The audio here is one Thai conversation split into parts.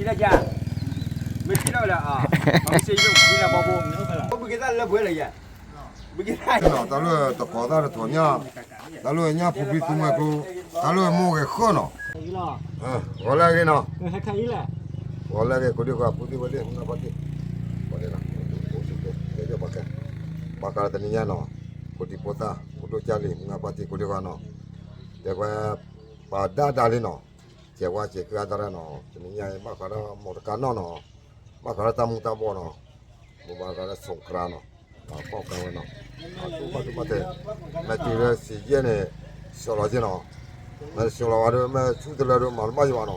了家，没听到了啊，我们谁用回来包包？我不给他来回来呀，不给他。咱们到高大的多年，咱们人家不比东北高，咱们摸个好呢。我来给呢。还可以嘞。我来给，过去过，不对，那不对，过来了，这就bakar，bakar tadinya no，过去pota，过去家里，那不对，过去过no，这个pada dali no，这个这个ada no，tadinya bakar morkan no，bakar tamu tamu no，bakar songkran no，包干no，都不对，那就是时间呢，小了些no，那小了话就那出的了就马上把就完了。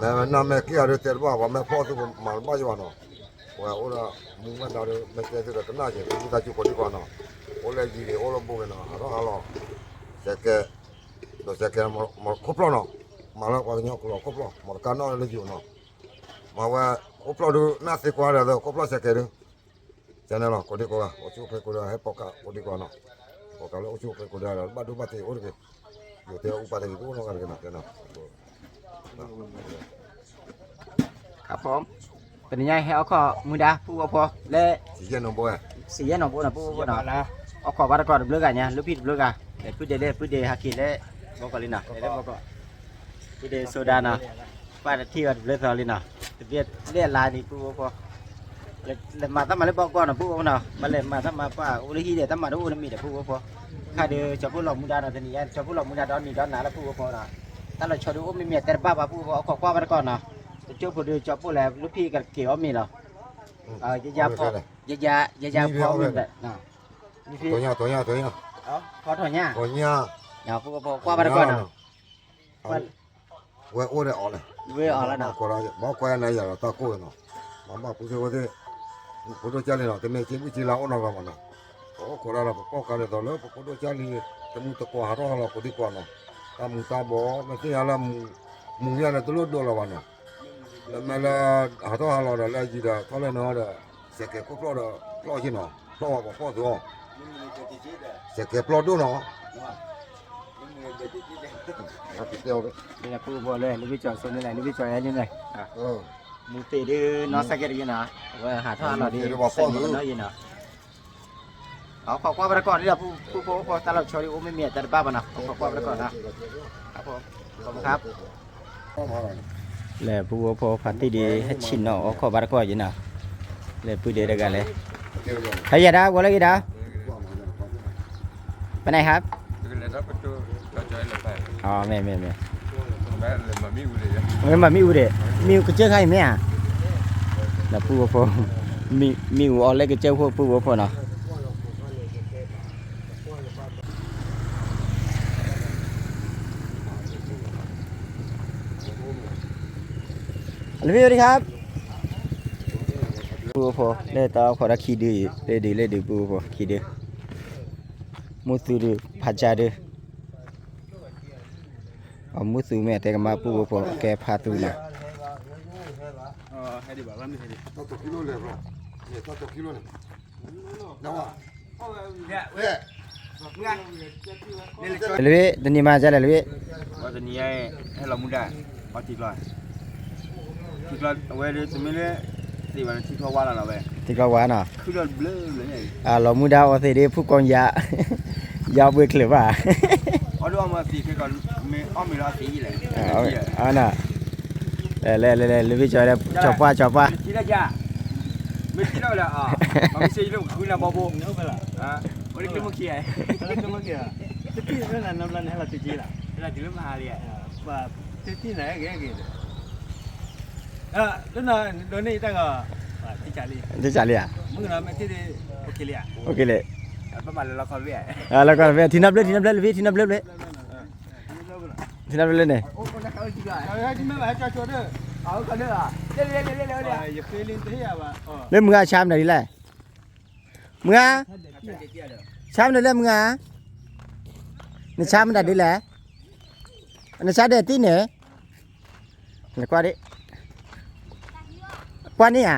那么给俺这吧，我们跑这个马上把就完了。我那木门那里没在这个跟哪去，你他就过去干了。我来几个，我那不跟那，好了，这个马可不了，马上我跟你讲可不了，马干那里就那，马我可不了都那些瓜了都可不了这个的，真的了，过去过了，我就过来还包干，过去干了，包干了我就过来了，把都把这我这个，有点五百的多那个真的。ครับผมเป็นยังไงให้เอาข้อมือดาผู้ว่าพอและ 时间能播呀？ สียันของผู้น่ะผู้ว่าน่ะเอาข้อวัดก่อนเบลอกันเนี่ยหรือผิดเบลอกันแต่พูดเดพูดเดฮักกิและบอกกันเลยนะแล้วบอกก็พูดเดโซดานะป้าที่ว่าเบลอเลยนะเรียกลายนี่ผู้ว่าพอแล้วมาตั้งมาแล้วบอกก่อนนะผู้ว่าน่ะมาเลยมาตั้งมาป้าอุลิฮีเดตั้งมาดูน้ำมีแต่ผู้ว่าพอข้าเดจะพูดหลอกมือดานะทีนี้จะพูดหลอกมือดาดอนนี่ดอนหนาแล้วผู้ว่าพอน่ะถ้าเราชอบดูไม่มีแต่บ้าผู้ว่าเอาข้อวัดก่อนนะเจ้าผู้ดูจอบผู้แล้วลูกพี่กับเกี่ยวมีเหรอยาพอยาพอมีแบบน่ะ多呀，พอถอยเนี่ย多呀，อย่าพูดพอกว่าไปก่อนนะ我来熬了，เวออกแล้วนะ过来，毛过来那样了，大过了，妈妈不是我的，不到家里了，对面进不进来我那个嘛呢？我过来了，包干了到了，不到家里，这么多瓜哈多了，不得瓜呢，大木大包，那这样了木样的都多了完了。那么了，好多好了的，来几的，他来那的，这个不包的，包起呢，包我包多，这个包多呢，那就掉了。 นี่แหละผู้บอกเลยลูกพี่จอดโซนนี่แหละลูกพี่จอดอะไรนี่เลยมูเตดื้อนอสักเกตยินนะว่าหาท่าเราดีเส้นมันน้อยยินนะเอาขอความไปก่อนนี่แหละผู้พอตลอดชอริโอไม่มีแต่บ้าบ้านะขอความไปก่อนนะครับผมขอบคุณครับเลยผู้พอพันที่ดีให้ชินเนาะขอไปก่อนยินนะเลยผู้เดียวกันเลยใครอยากได้ก็เลยกี่ดาวไปไหนครับอ๋อไม่มามีอูเดมีก็เจอใครไหมอ่ะแล้วผู้ว่าพอมีอูอะไรก็เจอผู้ว่าพอเนาะสวัสดีครับผู้ว่าพอเล่ต่อขอรักขี้ดื้อเล่ดื้อผู้ว่าพอขี้ดื้อมุสุดื้อพัชจาดื้อเอามุสูแม่แต่ก็มาปูพอแกพาตูนะให้ดีบ่ว่าไม่ให้ดีตัวกิโลเลยบรอเนี่ยตัวกิโลเลยน้าวเนี่ยเว้ยเลยตอนนี้มาจะเลยเลยว่าตอนนี้ให้เรามุดได้พอติดเลยเอาไว้เลยจะไม่เลยตีวันที่เขาว่าเราเว้ยที่เขาว่าน่ะคือเราเบลอเลยเรามุดเอาเสด็จผู้กองยาเบื่อหรือเปล่าเอาดูมาสีคือก่อนไม่อ้อมไม่รอสีเลยเอาน่ะเลยพี่จอยแล้วจบป่ะที่ละจ้าไม่ที่เราละมันไม่ใช่ลูกคุณละบอบงเนาะเปล่าวันนี้คือเมื่อกี้จะพี่เรื่องนั้นน้ำรันให้เราจีล่ะเราจะเริ่มมาเลยว่าที่ไหนแก่แล้วน่ะโดนนี่ตั้งที่จ่าลีมึงน่ะไม่ที่โอเคเลยประมาณเราเขาเรียกแล้วก็ที่นับเลยเลยที่นับเลยเนี่ยโอ้คนนั้นเขาจีล่ะที่ไม่ไหวจะโจทย์เอาเขาเนี่ยเร็วอย่าเคยเล่นที่อ่ะว่าเลยมึงชามไหนดีแหละมึงชามไหนเลยมึงนี่ชามมันได้ดีแหละอันนี้ชาเด็ดที่เนี่ยนี่กว่าดิกว่านี่อ่ะ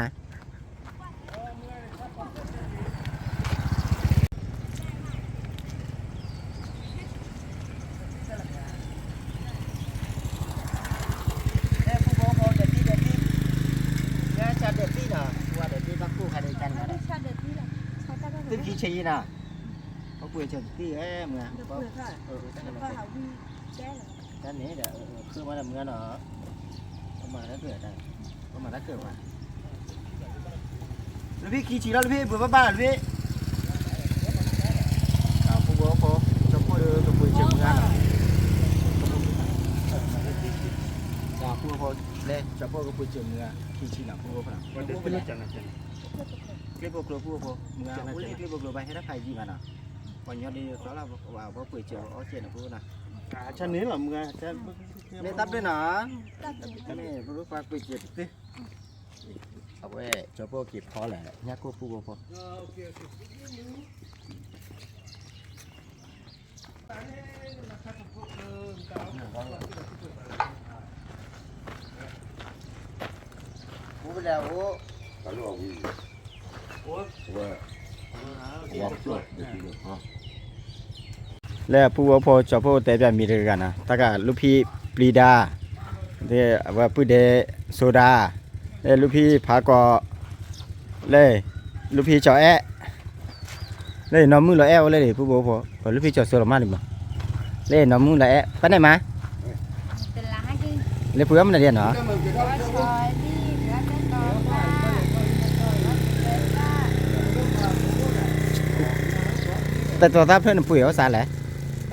ด็ดพี่น่ะว่าเด็ดพี่บักกู้ใครได้กันนะ Sao được đi là sao ta có ตึ้ được ง đi? ขี้ชีน่ะเขาคุยเชิงตี้เอ้มึงอ่ะ Được rồi thôi. เออ Được rồi hậu đi té là ด้านนี้เดี๋ยวคือมาทำเงินเหรอประมาณนั้นเกิดได้ประมาณนั้นเกิดมาแล้วพี่ขี้ชีแล้วพี่เบื่อบ้าๆพี่เอาผู้บัวพอจะพูดจะคุยเชิงงานจะพูดพอเล่จะพูดก็คุยเชิงเงินขี้ชีน่ะพูดพอนะพูดไปเลยจันนะจันคลิปโกลพูดพอเงินพูดเลยคลิปโกลไปให้ได้ใครจีมันอ่ะวันนี้ดีก็แล้วว่าพอคุยเชิงอ๋อเจนพูดนะ chân nến là mưa chân lên tắp đây nè cái nàyรู้ฟังคุยเจ็บสิเอาไว้จะพวกเก็บพอแหละยักษ์ก็พูดพอพูดไปแล้วโอ้ Cả lúa gì? Ủa? Ủa, lúa, để đi được hả? แล้วผู้ว่าพอจะพวกแต่แบบมีเรื่องกันนะตากาลูกพี่ปรีดาเดี๋ยวว่าผู้เดโซดาแล้วลูกพี่ผากอเลยลูกพี่จอแอะเลยน้องมือละแอะเลยดิผู้ว่าพอลูกพี่จอโซลมาดิบ่เลยน้องมือละแอะไปไหนมา Tình là hai cái เลยเพื่อนมันเรียนเหรอ có sỏi đi nữa cái con ba. Lên ba. แต่ตัวทับเพื่อนปุ๋ยเขาสารแหละ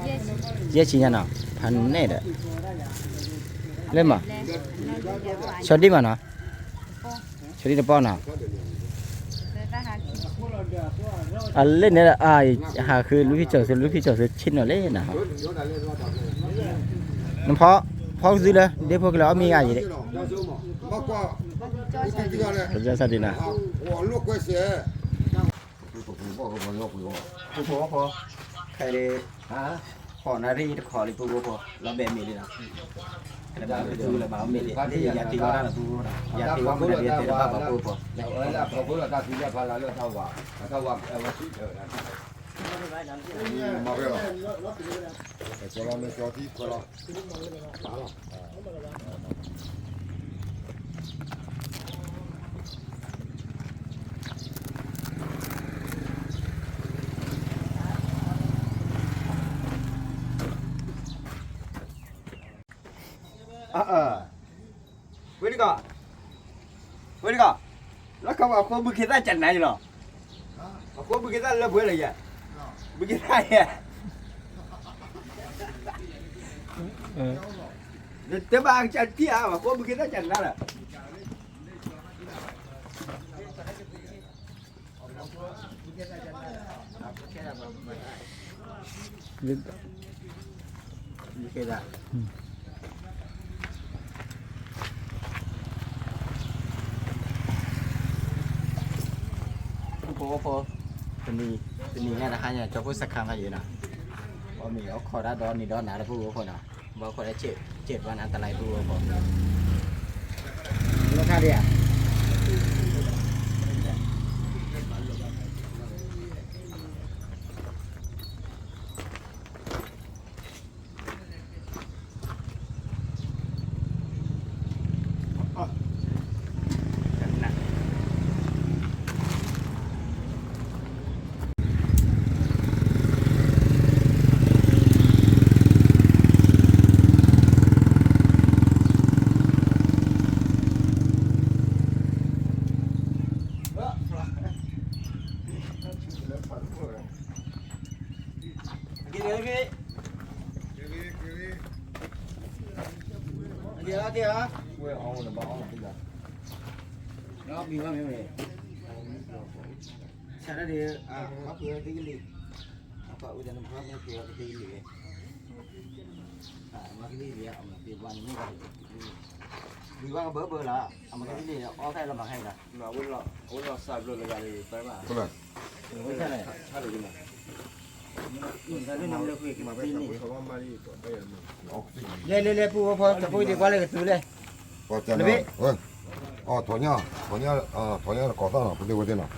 Yes. เยอะชิญเนาะพันเน่เด้อเล่นบ่ Lên. Lên đi ra ngoài. ชดดิบ่เนาะชดดิตะป้อเนาะ Lên ta hả? อ่ะเล่นเนี่ยหาคือลูกพี่เจ้าซื้อลูกพี่เจ้าซื้อชิ้นเนาะเล่นนะน้ำเพาะซื้อเลยเดี๋ยวพวกเรามีอะไรอยู่ดิ Bác qua, cái gì đó này? เราจะสวัสดีนะ Ủa, lúc quay xe. Tôi cũng bỏ vào nhóc rồi. ผู้พอใครเลยขอนารีขอเลยผู้พอเราแบบมีเลยนะแล้วบ้านไปดูแล้วบ้านมีเลยอยากตีว่าน่ะผู้นะอยากตีว่ามันเรียนแต่บ้านบ่ผู้พอ Ở là có bữa là ta chỉ ra phải là lựa thao vào. Thao vào em chỉ ở đây. Mà cái đó. Phải cho nó cho tí coi lo. Đó rồi. เว้ยนี่ก็แล้วเขาบอกว่าบุกิต้าจันไหนหรอบอกว่าบุกิต้าเลิกเว้ยอะไรอย่างบุกิต้าเนี่ยเดี๋ยวบางจันที่อ่ะบอกว่าบุกิต้าจันนั่นแหละ มีแค่ได้พอเป็นนี่ไงนะคะเนี่ยจะพูดสักคำอะไรอยู่นะว่ามีเอาขอได้ดอนนี่ดอนหนาแล้วพูดว่าคนอ่ะว่าคนได้เจ็ดวันอันตรายพูดว่าคนราคาเดียกินเลยพี่เดี๋ยว Ôi, ông là bảo ông bây giờ. รอบมีว่าไม่มีใช่แล้วดีครับเพื่อนที่กินลีก็อุดมพร้อมเนี่ยเพื่อนที่กินลีมากินลีเดียวเอามาตีวันนี้ก็ดีว่าเบอร์ละเอามากินลีเอาใส่ลำบากให้ละ เราวุ้นเราสายรถเลยกันเลยไปมา Cô này. ไม่ใช่เลย ชาติเลยนะ แต่ด้วยน้ำเลือดคุยกันมาปีนี้ Ốc gì? เลยปูพอจะพูดดีกว่าเลยซื้อเลย Có chân nào? Ôi. Thỏ nha, là có sao nào? Phụ nữ nào?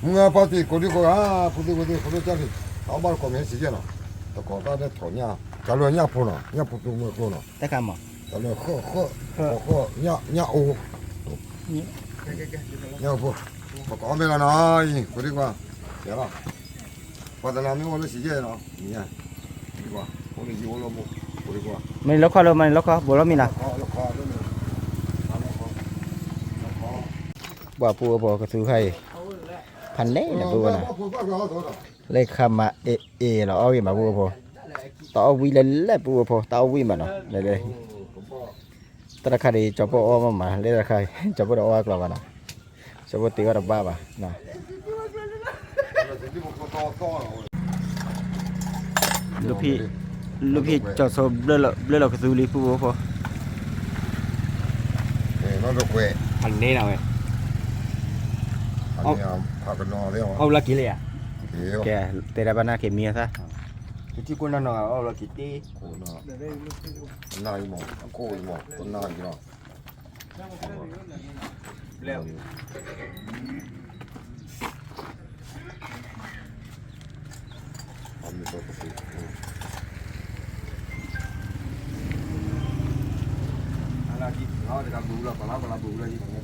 Mua bao thì cô đi cô phụ nữ cha thì tao bảo có miếng gì chứ nào? Tao có ta để thỏ nha, cả lúa nha phụ nào, phụ tụ mua cô nào, แต่คำอ่ะ cả lúa khô, nha ô. nhau phụ mà có mấy là nói có đi qua thế nào qua tao làm mấy con nó xí dê nó nhỉ đi qua con này gì con lo mua có đi qua มันล็อกคอเลยมันล็อกคอบ่แล้วมีน่ะ nó khó nữa nè nó khó บ่ปูบ่ก็ซื้อให้พันเล่น่ะปูน่ะ phụ qua đó thôi เลยคำมาเอเราเอาอีมาปูพอต่อเอาวิเลยปูพอต่อเอาวิมาเนาะเลยตระคดีจบปอมาเลยตระคดีจบปออกแล้วกันนะจบตีว่าดับบ้าป่ะนะลูกพี่จอดโซเบลเราก็ซื้อลิปูพอ nó được quệ อันนี้เราไง anh em phá cái nọ đấy เอา không ละกี่เลยอ่ะ hiểu แกเตระบานาเกมีซะ ที่กูนั่นน่ะเอาละกี่ตี cô nó nay mỏ cô mỏ con nay gì đó แล้ว không được cái gì อะไรที่เขาจะทำดูแล้วก็เราดูเลยที่ตรงนี้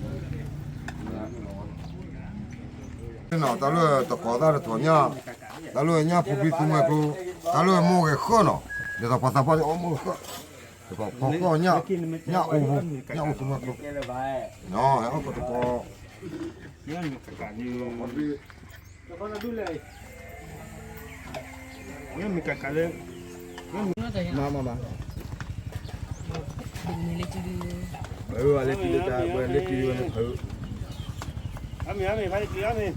cái nào ta lừa ta có ta được tuổi nhá ta lừa nhá phụ bị tụi mày cô ta lừa mua cái khô nó để ta bắt ta bắt ôm mua khô thì có nhá nhá u tụi mày cô เกลือไป nó hả có tụi có นี่มันกากอยู่ còn đi แล้วก็ดูเลยนี่มันกากเลย มา อะไรกินเลยจ้าเล็กกินเลยนะอามีไปกินอามี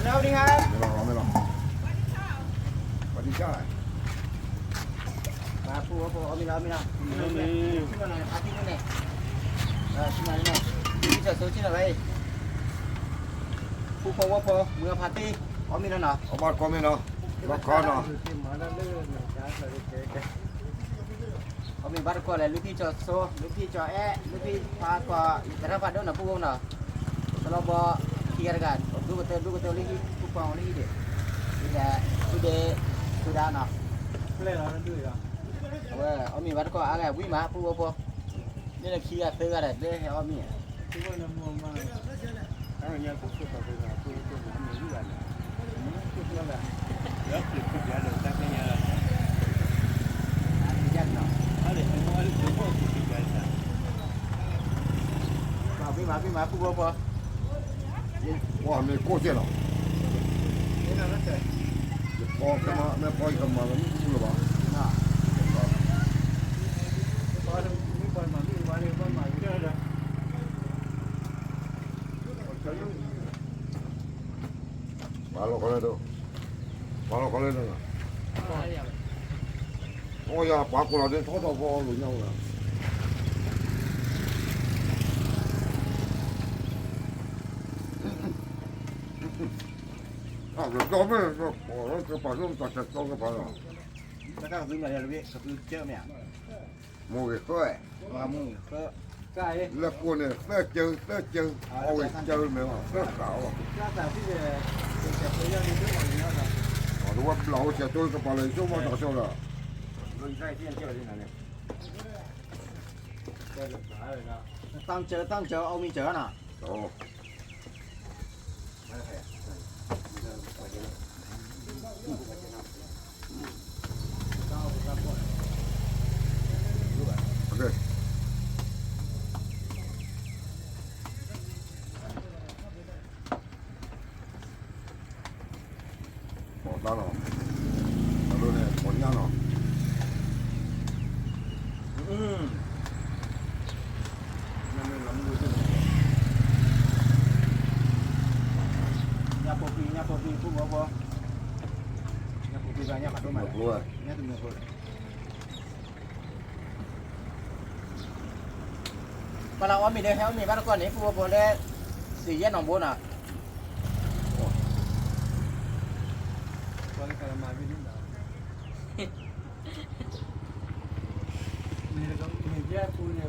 แล้วดีครับ ไม่หรอกสวัสดีจ้า มาปูเอามีแล้วขึ้นมาหน่อยอาทิตย์นี้ขึ้นมาหน่อยพี่จะซื้อที่ไหนผู้พอว่าพอเมื่อพาร์ตี้เอามีแล้วเนาะ เอาบ้านก็ไม่เนาะรักข้าเนาะ เอามีบัตรก็เลยลูกพี่จอโซลูกพี่จอลูกพี่พาก็แต่ถ้าพาเดินนะผู้วงเนาะเราบอกเทียร์กันดูกระเตลิงผู้ฟังลิงเด็กนี่แหละดูเดดูดาเนาะ เลยเราดูอ่ะ เอามีบัตรก็อะไรวิ่งมาผู้ว่าพอนี่แหละขี้เตือนอะไรเรื่องเอามี ทุกคนน้ำมันมาเอาอย่างกูสุดตัวตัวตัวมันมีอะไรทุกอย่างแล้วติดทุกอย่างเลยแต่เป็นยังไง ยันเนาะ อะไรมันว่าทุกคนทุกอย่าง วิ่งมาผู้ว่าพอ ว่าไม่โคตรเจ๋งหรอก นี่เราเจอ พอขึ้นมาไม่พอขึ้นมาแล้วนี่หรือเปล่า เนาะ พอมีคนมามีวันนี้คนมาเยอะเลย มาลงกันเลยดูมาลงกันเลยนะโอ้ยปากกูเราเดินท้อท้อพอหลุดเงาเลย 啊，这高妹，这我这把这大车装个盘了， แล้วก็วิ่งมาเดี๋ยววิ่งกับเจ้าแม่ 摸个快， มามุ่งก็ ไก่ 那过呢，再蒸，我给蒸没有，再搞啊， ก็แต่ที่จะไปยังนี่ด้วยอย่างนี้นะ 啊，我老些都是把来就往打消了， ลุยใส่ที่เที่ยวที่ไหนเนี่ย ต้องเจอเอามีเจอน่ะ 哦， OK，哦，打了，打了呢，过年了， มันลำดูที่ ยาโปปีผู้ว่าพอยาโปปีไปยาขัดด้วย 没 มา 不来， เนี่ยถึงมือคนพอเราว่ามีเดียวเขามีบ้านก่อนนี้ผู้ว่าพอได้สี่แยกหนองบัวน่ะ ตอนนี้กำลังมาวิ่งนะนี่ก็มีแย่ปูเนี่ย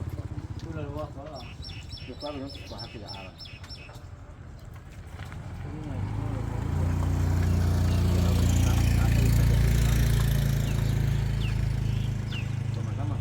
ปูเราว่าเขาหรอ เดี๋ยวก็เป็นกว่า50 บาท มันก็มา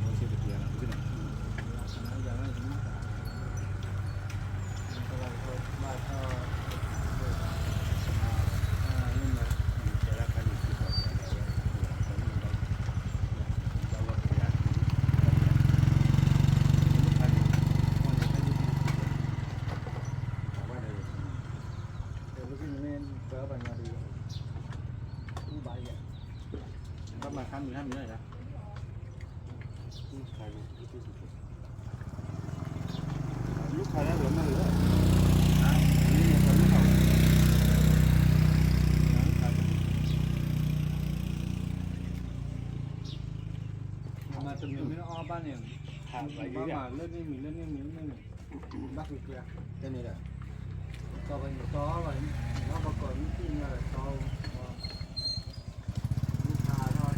ลูกค้าแล้วเหลือมาเหลือมาจนไม่ได้อ้อบ้านเนี่ยบ้านมาเล่นนี่มีเล่นนี่มีเล่นนี่บ้านคือเกลือ cái này là cho bên một tó và nó có còn khi là cho lúc hà thôi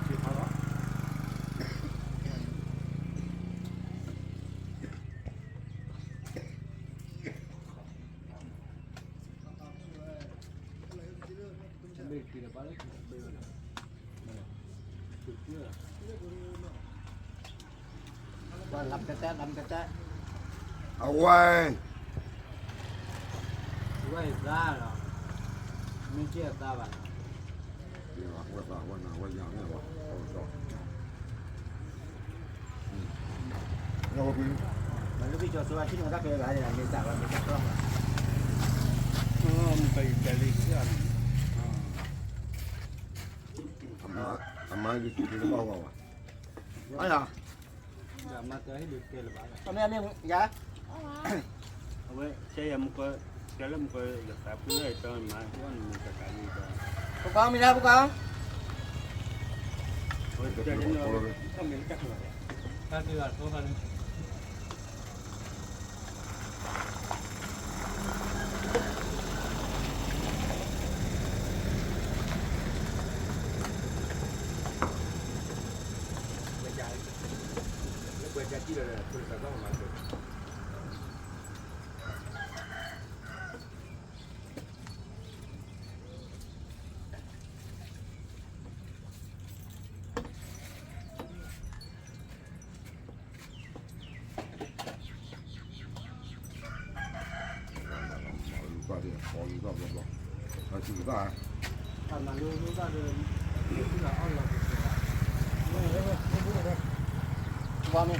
chỉ thôi đó bây giờ là bao nhiêu bây giờ là được chưa còn làm cái trái Ở quay quay ra rồi mình chia ra bạn mà lúc đi cho số chín người ta kêu lại là mình tạo là mình tạo không phải cái gì cả Amma đi nó bao vào nói là giờ mà tới được kia là bạn con em giá vậy chơi một cái là một cái là phải cứ để cho mà con mình cả gì cả bố con mình ra bố con chơi đến nó không miếng cắt rồi ta thì là số hơn mà luôn ra đường cứ là on là con đi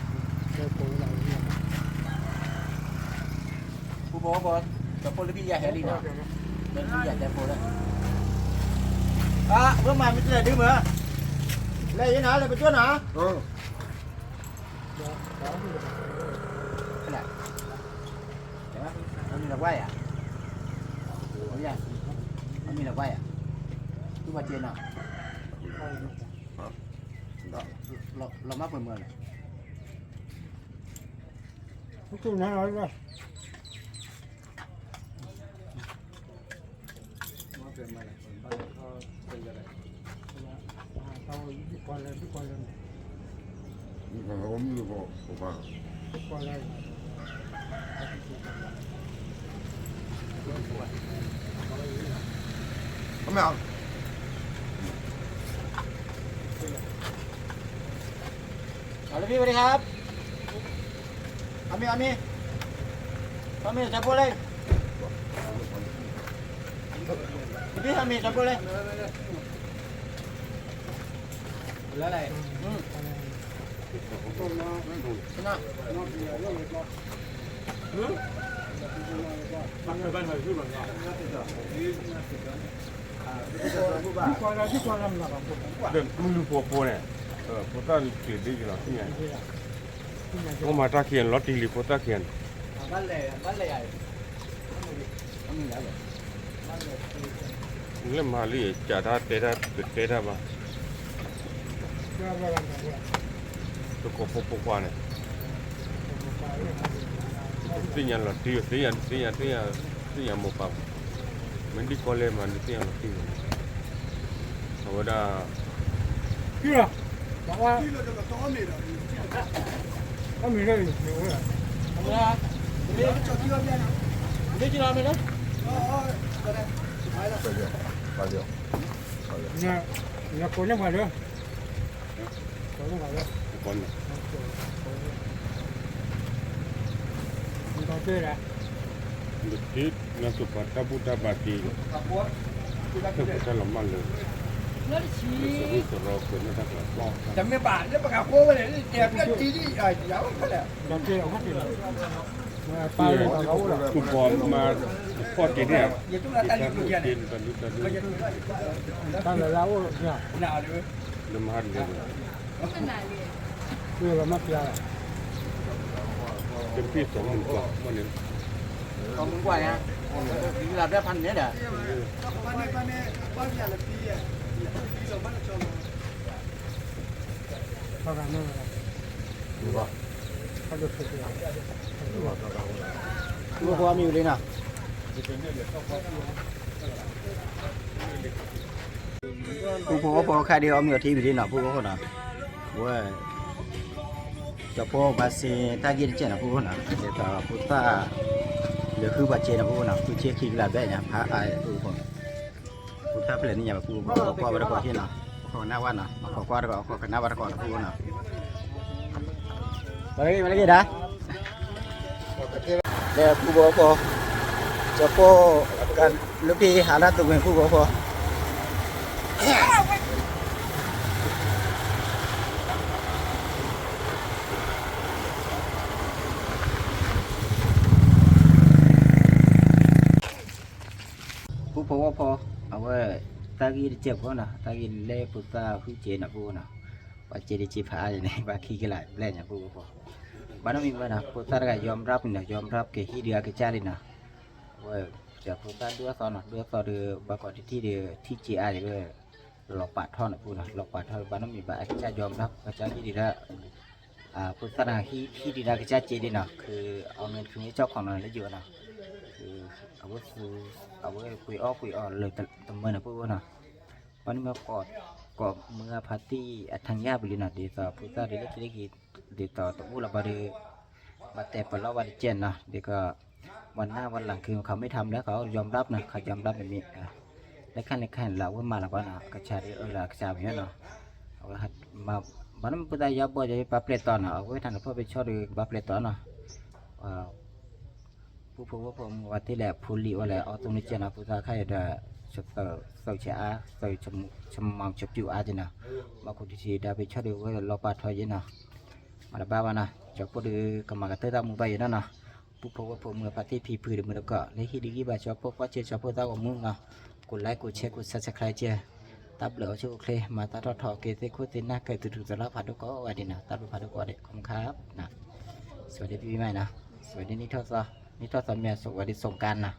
bố cho cô lấy bây giờ đi nào lên bây giờ cho cô đấy à bữa mai mình đi nữa lấy cái nào lấy cái chỗ nào cái này ông là quay à ông nha ông là quay à cứ vào trên nào lo mắc mười này cái này nói rồi nó về mà còn bao nhiêu bây giờ này sau đi qua lên không như bộ bà qua lên có mèoเอาเลยพี่สวัสดีครับอามีจับปูเลยพี่อามีจับปูเลยแล้วอะไรชนะ บ้านเราชื่ออะไรเดินมือปัวเนี่ยพอตาเขียนได้กี่หรอที่ไงก็มาตาเขียนรถตีหรือพอตาเขียน บ้านเลยใหญ่ต้องมีแล้วเหรอ เล่มมาลีจ่าท่าเตะท่ามาตัวกบปกว่าเนี่ยที่ยันรถตีที่ยันหมกปับมันดีกว่าเลยมันที่ยันรถตีธรรมดา kia bảo qua có mình đây nhiều rồi đi chưa làm nữa bao nhiêu nhà có những bài nữa có những bài nữa con mình còn chơi này được tít nó chụp vào tabuta bati itu kita lemah loh itu rokok itu tak keluar Chẳng mấy bạn nó bà cô này đẹp cái chi đi giáo cái này. còn chơi không thì là tu bom mà phốt cái này Giờ chúng ta tay kita được kia này. mungkin bantu ta là lâu rồi nhỉ Nào được. lemah le Itu lama dia. tempi somun ko manin Còn muốn quay ha. Làm ra phần nữa đã. Kalau mana? Dua. Kalau tu. Dua kakak. Mua qua mìu đi nào. Phu có khai đi ông nhiều thi đi nào phu có nào. Ôi. Cho phu bà xe ta ghi trên nào phu nào. Để ta phu ta được hư bà trên nào phu nào. Phu chế khi là vậy nhá. Phá ai phu có. Phu ta phải lên nhà phu có qua bà có khi nào. Có nào quan nào. Có qua được có cái nào bà có phu nào. Mà cái đã. Để phu có cho phu kan lúc đi hà ra tụi mình phu có phu. Phuเอาไว้ตากีเจ็บเขานะตากีเล่พุตาผู้เจนะพูนะว่าเจดีจีพาอย่างนี้ว่าขี้กันหลายแล่นอย่างพูพอบ้านเรามีบ้านนะพุตาก็ยอมรับนะยอมรับเกี่ยที่เดียวกับเจ้าเลยนะว่าจะพุตาด้วยซ้อนนะด้วยซ้อนเดือบางก่อนที่เดียวที่เจ้าเลยก็หลอกปาดท่อนะพูนะหลอกปาดท่อบ้านเรามีบ้านเจ้ายอมรับเจ้าที่ดีแล้วพุตานะที่ดีแล้วกับเจ้าเจดีนะคือเอาเงินคืนให้เจ้าของนั่นแล้วอยู่นะคือเอาไว้คุยอ้อเลยแต่เมื่อนะพูดว่านะวันนี้มากอดเมื่อพาร์ตี้ทางญาติบริณะเดี๋ยวต่อพูดต่อเดี๋ยวจะได้กี่เดี๋ยวต่อตัวพูดละบริมาแต่ปลาวันเจนนะเดี๋ยวก็วันหน้าวันหลังคือเขาไม่ทำแล้วเขายอมรับนะเขายอมรับแบบนี้ในขั้นเราว่ามาละวันนะกระชากละกระชากแบบนี้เนาะเอาละมาวันนั้นพูดได้ยาบ่อยจะปลาเปรตตอนนะเอาไว้ทางกับพ่อไปช่วยดูปลาเปรตตอนนะผู้พบว่าผมวันที่แหลกพูลีว่าแหละเอาตรงนี้เจนะผู้ตาใครได้จะเสิร์ฟเช้าเสิร์ฟชมมังจับจิ๋วอาจนะมาคนที่ได้ไปช่วยดูว่าเราปาทอยนะมาละบ้านะจะพูดดูกำลังกระเตามุไปนั่นนะผู้พบว่าผมเมื่อปาร์ตี้พีพื้นเมื่อแล้วก็ในที่ดีๆแบบจะพบว่าเจ้าพูดตาของมึงนะกดไลค์กดแชร์กดซับสไครต์เจ้าตับเหลือช่วยโอเคมาตัดทอเกตคุยติน่าเคยถึงจะรับผ่านทุกข้อวันนี้นะตัดผ่านทุกข้อเด็กขอบคุณครับนะสวัสดีพี่ใหม่นะสวัสดีนี่ทอดซอนี่ทอดสมัยสวัสดีสงการนะ